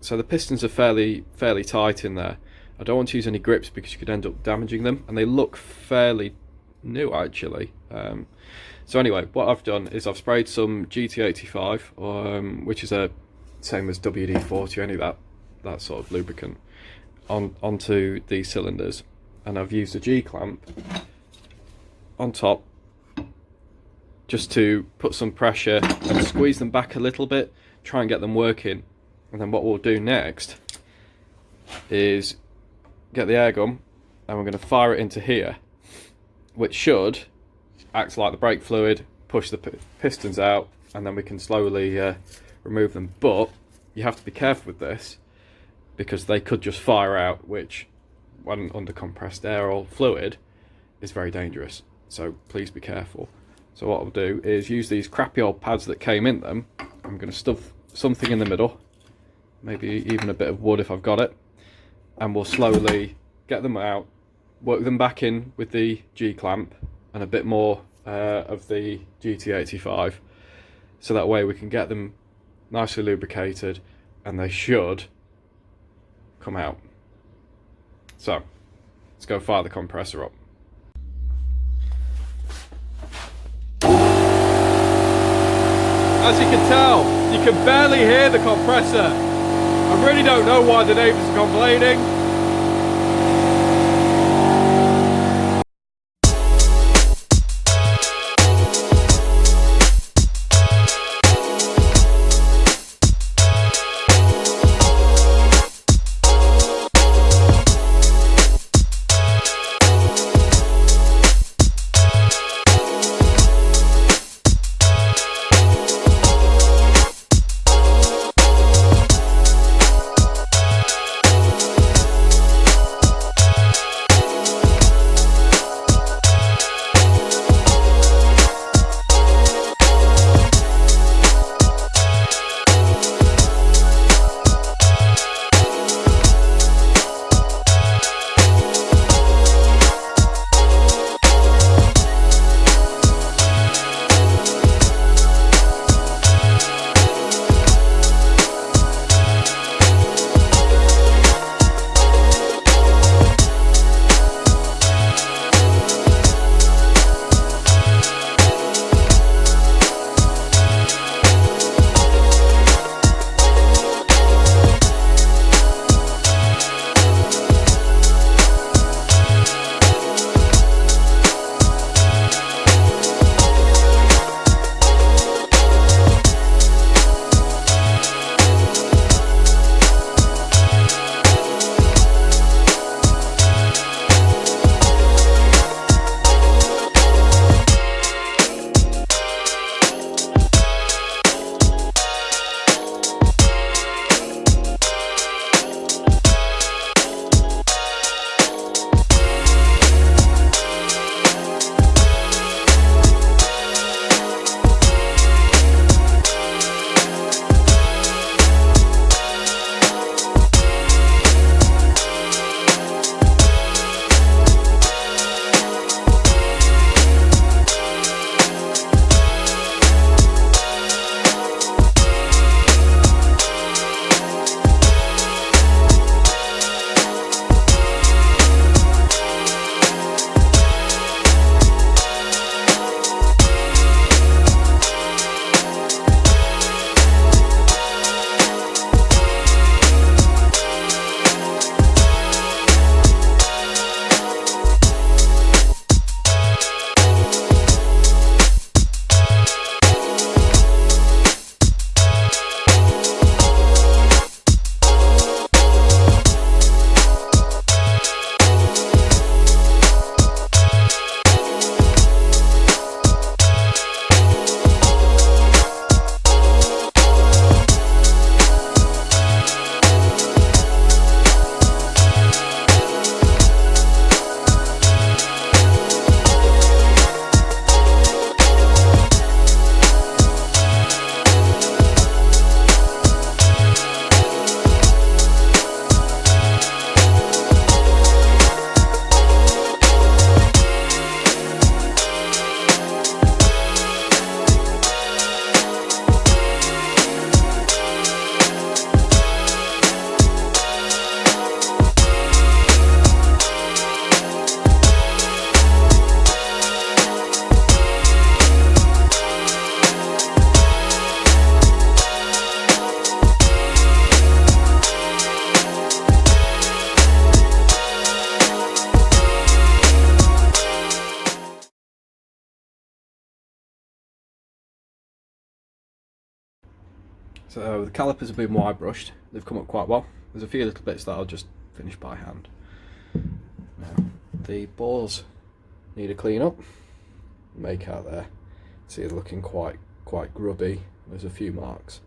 So the pistons are fairly tight in there. I don't want to use any grips because you could end up damaging them, and they look fairly new actually. So anyway, what I've done is I've sprayed some GT85, which is a same as WD-40, only that sort of lubricant, onto these cylinders, and I've used a G-clamp on top just to put some pressure and squeeze them back a little bit, try and get them working. And then what we'll do next is get the air gun, and we're going to fire it into here, which should act like the brake fluid, push the pistons out, and then we can slowly remove them. But you have to be careful with this because they could just fire out, which when under compressed air or fluid is very dangerous. So please be careful. So what I'll do is use these crappy old pads that came in them. I'm going to stuff something in the middle, maybe even a bit of wood if I've got it, and we'll slowly get them out, work them back in with the G-clamp and a bit more of the GT85, so that way we can get them nicely lubricated and they should come out. So let's go fire the compressor up. As you can tell, you can barely hear the compressor. I really don't know why the neighbours are complaining. So the calipers have been wire brushed, they've come up quite well. There's a few little bits that I'll just finish by hand. Now, the bores need a clean up. Make out there, see they're looking quite grubby. There's a few marks,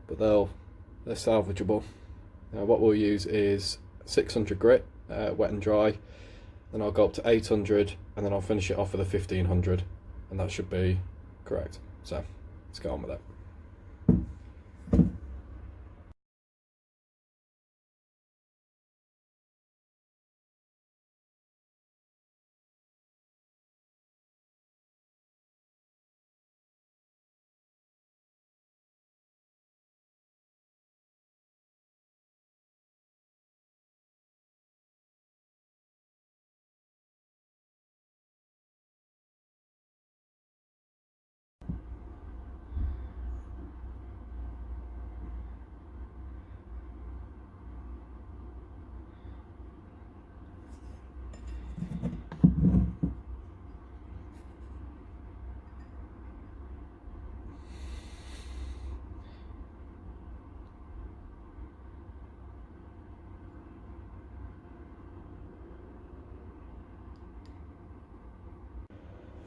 but they're salvageable. Now what we'll use is 600 grit, wet and dry, then I'll go up to 800 and then I'll finish it off with a 1500, and that should be correct. So let's get on with it.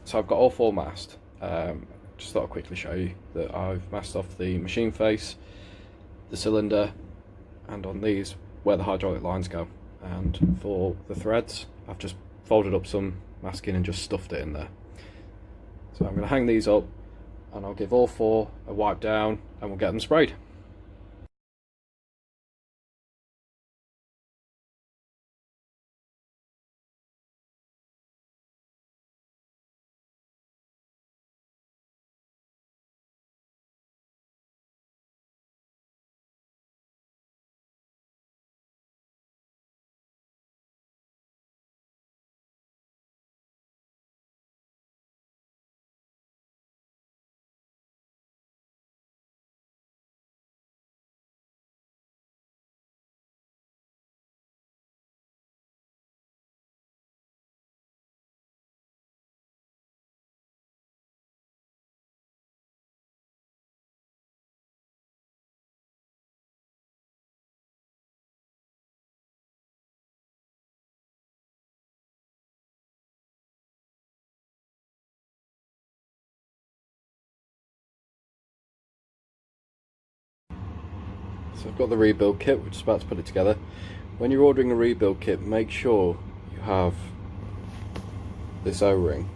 So I've got all four masked. Just thought I'd quickly show you that I've masked off the machine face, the cylinder, and on these where the hydraulic lines go. And for the threads, I've just folded up some masking and just stuffed it in there. So I'm going to hang these up and I'll give all four a wipe down and we'll get them sprayed. So I've got the rebuild kit, we're just about to put it together. When you're ordering a rebuild kit, make sure you have this O-ring